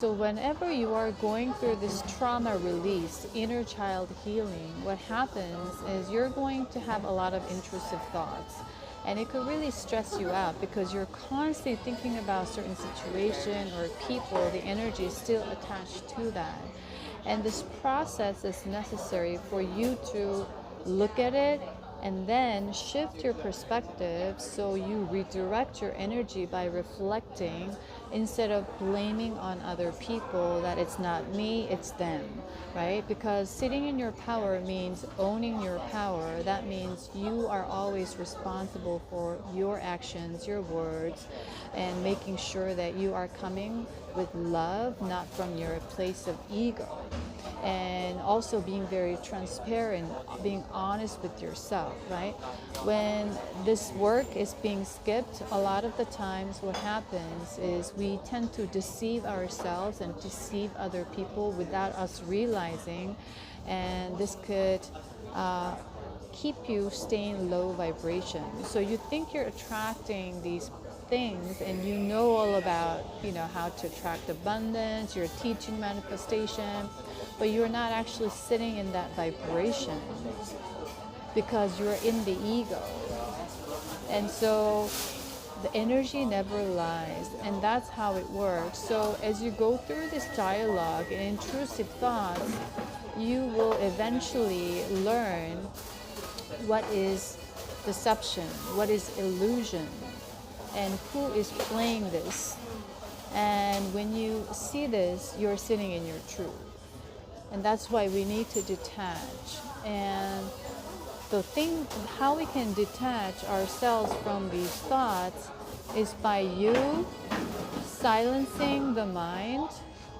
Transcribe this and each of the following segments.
So whenever you are going through this trauma release, inner child healing, what happens is you're going to have a lot of intrusive thoughts. And it could really stress you out because you're constantly thinking about a certain situation or people, the energy is still attached to that. And this process is necessary for you to look at it and then shift your perspective so you redirect your energy by reflecting instead of blaming on other people that it's not me, it's them, right? Because sitting in your power means owning your power. That means you are always responsible for your actions, your words, and making sure that you are coming with love, not from your place of ego. And also being very transparent, being honest with yourself, right? When this work is being skipped, a lot of the times what happens is we tend to deceive ourselves and deceive other people without us realizing, and this could keep you staying low vibration. So you think you're attracting these things and you know all about, how to attract abundance, you're teaching manifestation, but you're not actually sitting in that vibration because you're in the ego. And so the energy never lies, and that's how it works. So as you go through this dialogue and intrusive thoughts, you will eventually learn what is deception, what is illusion, and who is playing this. And when you see this, you're sitting in your truth. And that's why we need to detach. And the thing, how we can detach ourselves from these thoughts is by you silencing the mind,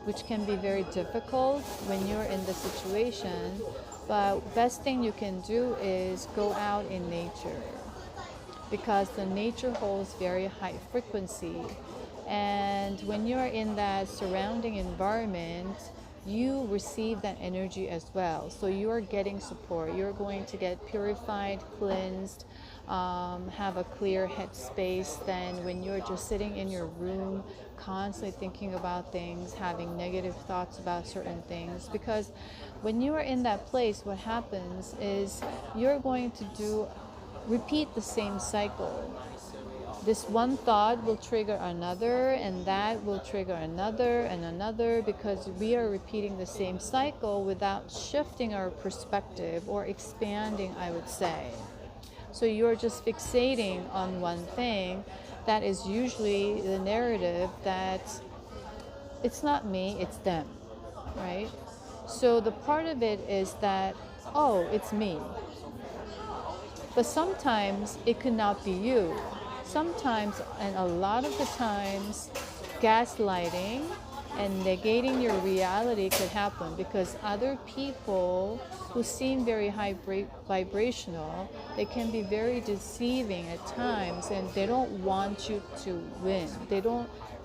which can be very difficult when you're in the situation. But best thing you can do is go out in nature, because the nature holds very high frequency. And when you're in that surrounding environment, you receive that energy as well. So you're getting support. You're going to get purified, cleansed, have a clear headspace than when you're just sitting in your room, constantly thinking about things, having negative thoughts about certain things. Because when you are in that place, what happens is you're going to repeat the same cycle. This one thought will trigger another, and that will trigger another and another, because we are repeating the same cycle without shifting our perspective or expanding, I would say. So you're just fixating on one thing. That is usually the narrative that it's not me, it's them, right? So the part of it is that, oh, it's me. But sometimes it could not be you. Sometimes, and a lot of the times, gaslighting and negating your reality could happen because other people who seem very high vibrational, they can be very deceiving at times, and they don't want you to win.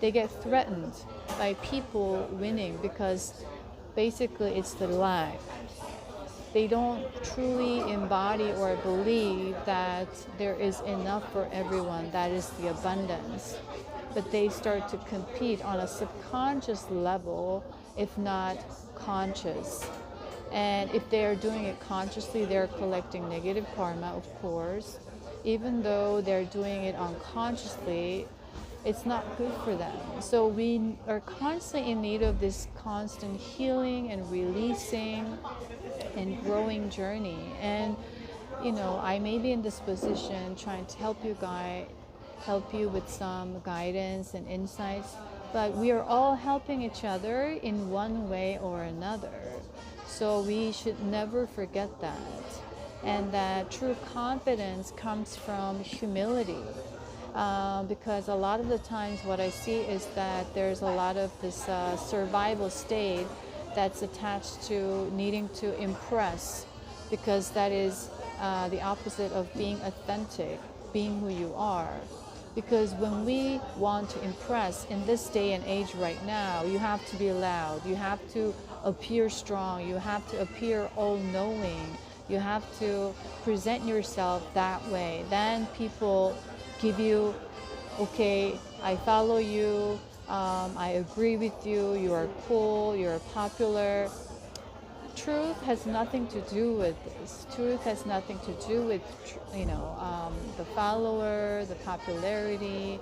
They get threatened by people winning because basically it's the lack. They don't truly embody or believe that there is enough for everyone, that is the abundance. But they start to compete on a subconscious level, if not conscious. And if they are doing it consciously, they're collecting negative karma, of course. Even though they're doing it unconsciously, it's not good for them. So we are constantly in need of this constant healing and releasing and growing journey. And I may be in this position trying to help you with some guidance and insights, but we are all helping each other in one way or another. So we should never forget that. And that true confidence comes from humility. Because a lot of the times what I see is that there's a lot of this survival state that's attached to needing to impress, because that is the opposite of being authentic, being who you are. Because when we want to impress in this day and age right now, you have to be loud, you have to appear strong, you have to appear all-knowing, you have to present yourself that way. Then people give you, okay, I follow you, I agree with you, you are cool, you're popular. Truth has nothing to do with this. Truth has nothing to do with, the follower, the popularity,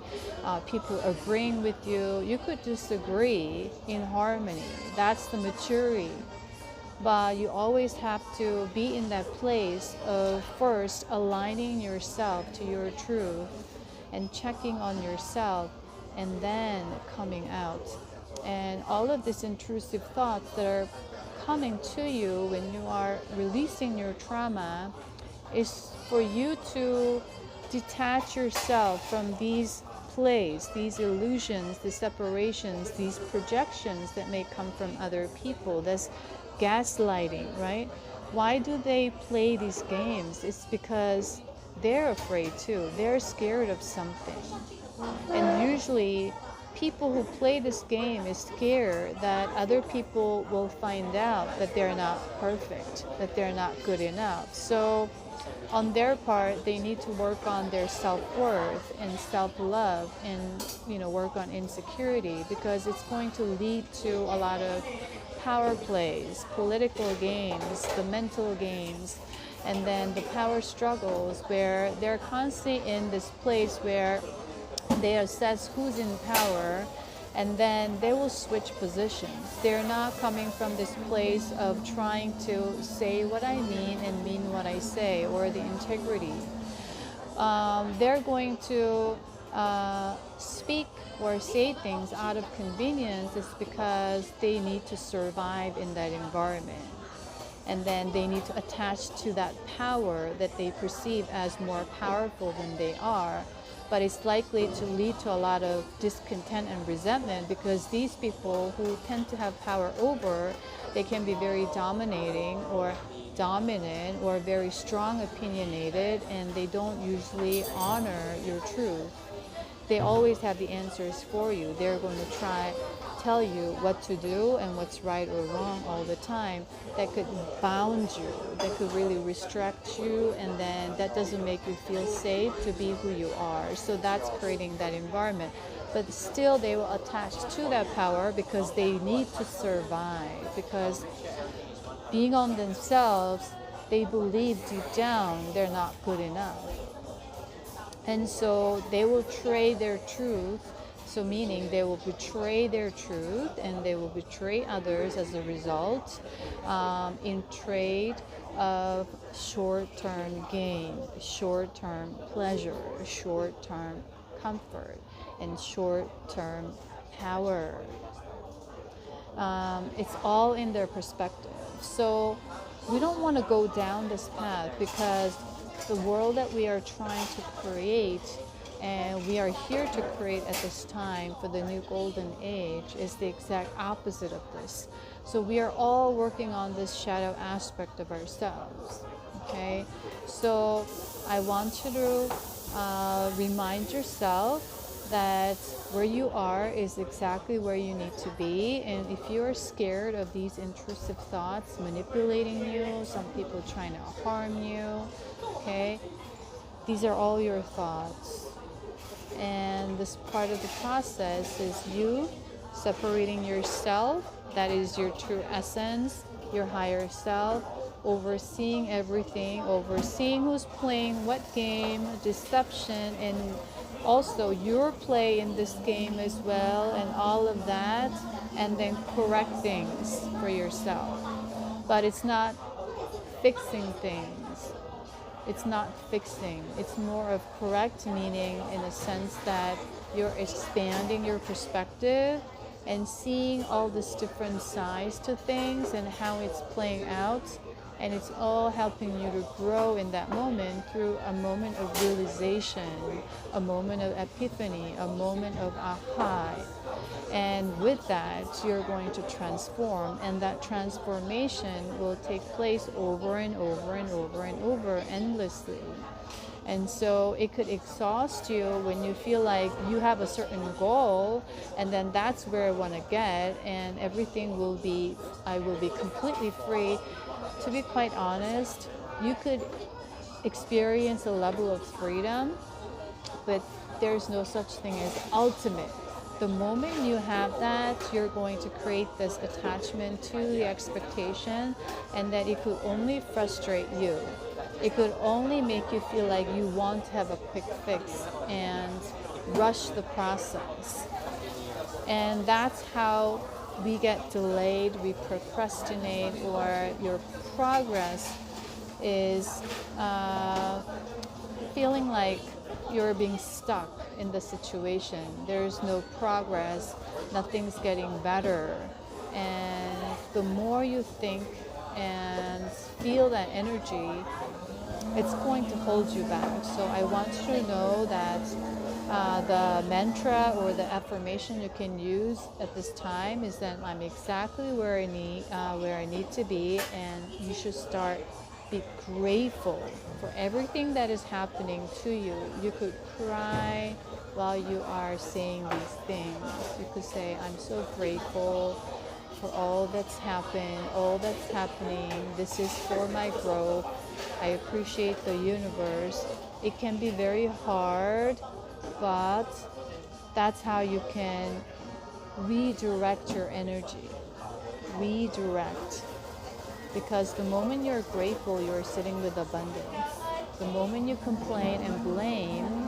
people agreeing with you. You could disagree in harmony. That's the maturity. But you always have to be in that place of first aligning yourself to your truth and checking on yourself and then coming out. And all of these intrusive thoughts that are coming to you when you are releasing your trauma is for you to detach yourself from these plays, these illusions, these separations, these projections that may come from other people. That's gaslighting, right? Why do they play these games? It's because they're afraid too. They're scared of something. And usually people who play this game is scared that other people will find out that they're not perfect, that they're not good enough. So on their part, they need to work on their self-worth and self-love and, work on insecurity, because it's going to lead to a lot of power plays, political games, the mental games, and then the power struggles where they're constantly in this place where they assess who's in power, and then they will switch positions. They're not coming from this place of trying to say what I mean and mean what I say, or the integrity. They're going to speak or say things out of convenience is because they need to survive in that environment. And then they need to attach to that power that they perceive as more powerful than they are. But it's likely to lead to a lot of discontent and resentment, because these people who tend to have power over, they can be very dominating or dominant or very strong opinionated, and they don't usually honor your truth. They always have the answers for you. They're going to tell you what to do and what's right or wrong all the time. That could bound you, that could really restrict you, and then that doesn't make you feel safe to be who you are. So that's creating that environment. But still they will attach to that power because they need to survive, because being on themselves, they believe deep down they're not good enough. And so they will trade their truth. So meaning they will betray their truth and they will betray others as a result, in trade of short-term gain, short-term pleasure, short-term comfort, and short-term power. It's all in their perspective. So we don't want to go down this path, because the world that we are trying to create and we are here to create at this time for the new golden age is the exact opposite of this. So we are all working on this shadow aspect of ourselves. Okay, so I want you to remind yourself that where you are is exactly where you need to be. And if you're scared of these intrusive thoughts manipulating you, some people trying to harm you, okay, these are all your thoughts. And this part of the process is you separating yourself, that is your true essence, your higher self, overseeing everything, overseeing who's playing what game, deception, and also your play in this game as well, and all of that, and then correct things for yourself. But it's not fixing things. It's not fixing. It's more of correct, meaning in a sense that you're expanding your perspective and seeing all this different sides to things and how it's playing out. And it's all helping you to grow in that moment through a moment of realization, a moment of epiphany, a moment of aha. And with that, you're going to transform, and that transformation will take place over and over and over and over endlessly. And so it could exhaust you when you feel like you have a certain goal, and then that's where I want to get, and everything will be, I will be completely free. To be quite honest, you could experience a level of freedom, but there's no such thing as ultimate. the moment you have that, you're going to create this attachment to the expectation, and that it could only frustrate you. It could only make you feel like you want to have a quick fix and rush the process. And that's how we get delayed, we procrastinate, or your progress is feeling like you're being stuck in the situation. There's no progress, nothing's getting better. And the more you think and feel that energy, it's going to hold you back. So I want you to know that the mantra or the affirmation you can use at this time is that I'm exactly where I need to be, and you should start be grateful for everything that is happening to you. You could cry while you are saying these things. You could say, I'm so grateful for all that's happened, all that's happening. This is for my growth. I appreciate the universe. It can be very hard, but that's how you can redirect your energy. Redirect. Because the moment you're grateful, you're sitting with abundance. The moment you complain and blame,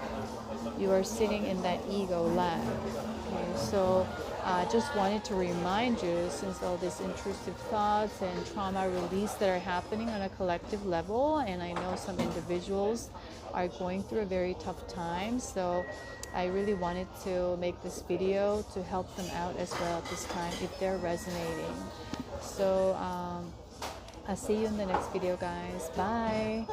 you are sitting in that ego lag. Okay, so I just wanted to remind you, since all these intrusive thoughts and trauma release that are happening on a collective level, and I know some individuals are going through a very tough time, so I really wanted to make this video to help them out as well at this time if they're resonating. So I'll see you in the next video, guys. Bye.